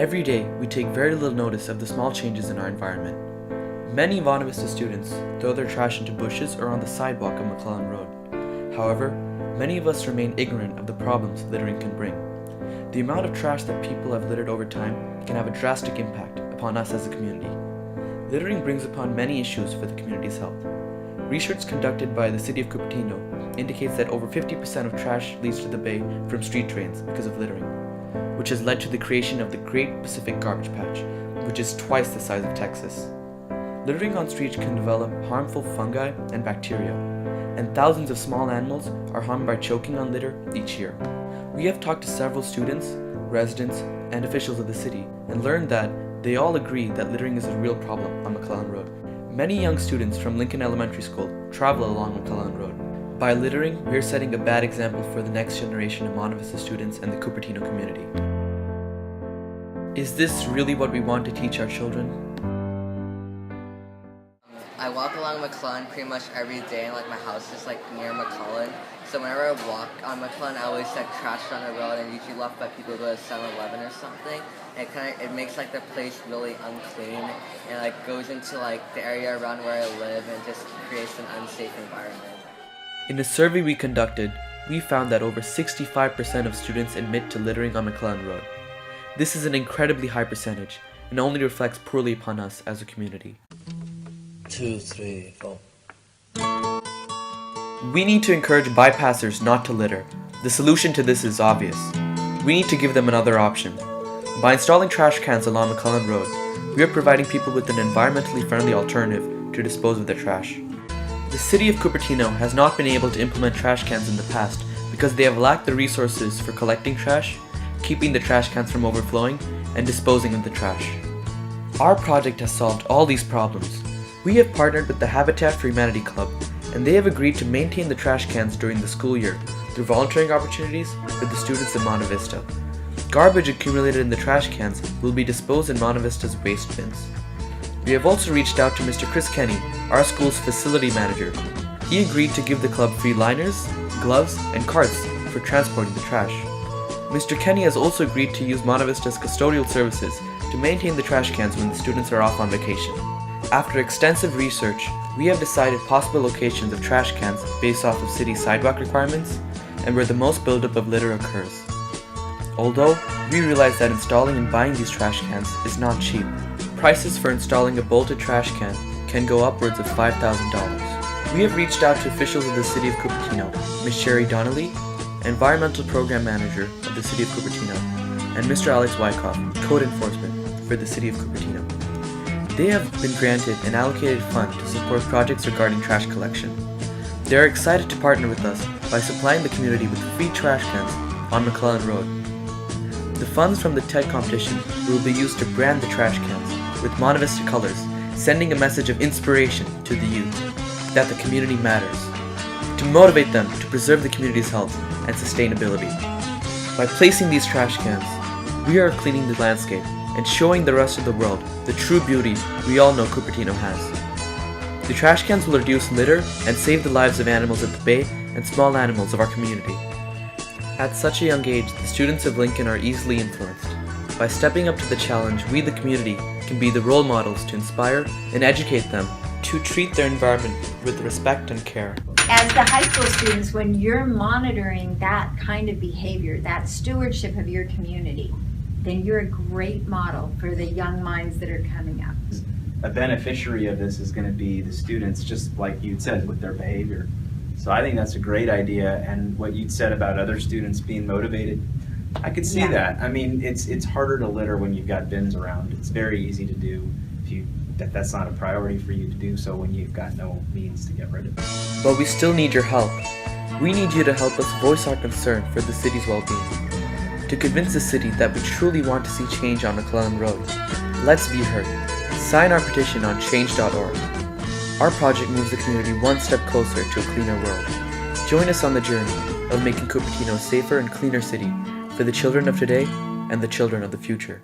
Every day, we take very little notice of the small changes in our environment. Many Bonavista Vista students throw their trash into bushes or on the sidewalk of McClellan Road. However, many of us remain ignorant of the problems littering can bring. The amount of trash that people have littered over time can have a drastic impact upon us as a community. Littering brings upon many issues for the community's health. Research conducted by the City of Cupertino indicates that over 50% of trash leads to the bay from street drains because of littering, which has led to the creation of the Great Pacific Garbage Patch, which is twice the size of Texas. Littering on streets can develop harmful fungi and bacteria, and thousands of small animals are harmed by choking on litter each year. We have talked to several students, residents, and officials of the city and learned that they all agree that littering is a real problem on McClellan Road. Many young students from Lincoln Elementary School travel along McClellan Road. By littering, we are setting a bad example for the next generation of Bonavista Vista students and the Cupertino community. Is this really what we want to teach our children? I walk along McClellan pretty much every day, and my house is near McClellan. So whenever I walk on McClellan, I always trash on the road, and usually left by people who go to 7-Eleven or something. And it makes the place really unclean, and goes into the area around where I live, and just creates an unsafe environment. In a survey we conducted, we found that over 65% of students admit to littering on McClellan Road. This is an incredibly high percentage, and only reflects poorly upon us as a community. 2, 3, 4. We need to encourage bypassers not to litter. The solution to this is obvious. We need to give them another option. By installing trash cans along McClellan Road, we are providing people with an environmentally friendly alternative to dispose of their trash. The City of Cupertino has not been able to implement trash cans in the past because they have lacked the resources for collecting trash, keeping the trash cans from overflowing, and disposing of the trash. Our project has solved all these problems. We have partnered with the Habitat for Humanity Club, and they have agreed to maintain the trash cans during the school year through volunteering opportunities for the students of Bonavista Vista. Garbage accumulated in the trash cans will be disposed in Bonavista Vista's waste bins. We have also reached out to Mr. Chris Kenny, our school's facility manager. He agreed to give the club free liners, gloves, and carts for transporting the trash. Mr. Kenny has also agreed to use Bonavista Vista's custodial services to maintain the trash cans when the students are off on vacation. After extensive research, we have decided possible locations of trash cans based off of city sidewalk requirements and where the most buildup of litter occurs. Although, we realize that installing and buying these trash cans is not cheap. Prices for installing a bolted trash can go upwards of $5,000. We have reached out to officials of the City of Cupertino, Ms. Sherry Donnelly, Environmental Program Manager of the City of Cupertino, and Mr. Alex Wyckoff, Code Enforcement for the City of Cupertino. They have been granted an allocated fund to support projects regarding trash collection. They are excited to partner with us by supplying the community with free trash cans on McClellan Road. The funds from the TED competition will be used to brand the trash cans with Bonavista Vista colors, sending a message of inspiration to the youth that the community matters, to motivate them to preserve the community's health and sustainability. By placing these trash cans, we are cleaning the landscape and showing the rest of the world the true beauty we all know Cupertino has. The trash cans will reduce litter and save the lives of animals at the bay and small animals of our community. At such a young age, the students of Lincoln are easily influenced. By stepping up to the challenge, we the community can be the role models to inspire and educate them to treat their environment with respect and care. As the high school students, when you're monitoring that kind of behavior, that stewardship of your community, then you're a great model for the young minds that are coming up. A beneficiary of this is going to be the students, just like you'd said, with their behavior. So I think that's a great idea, and what you'd said about other students being motivated, I could see that. I mean, it's harder to litter when you've got bins around. It's very easy to do if that's not a priority for you to do so when you've got no means to get rid of it. But we still need your help. We need you to help us voice our concern for the city's well-being. To convince the city that we truly want to see change on McClellan Road, let's be heard. Sign our petition on change.org. Our project moves the community one step closer to a cleaner world. Join us on the journey of making Cupertino a safer and cleaner city for the children of today and the children of the future.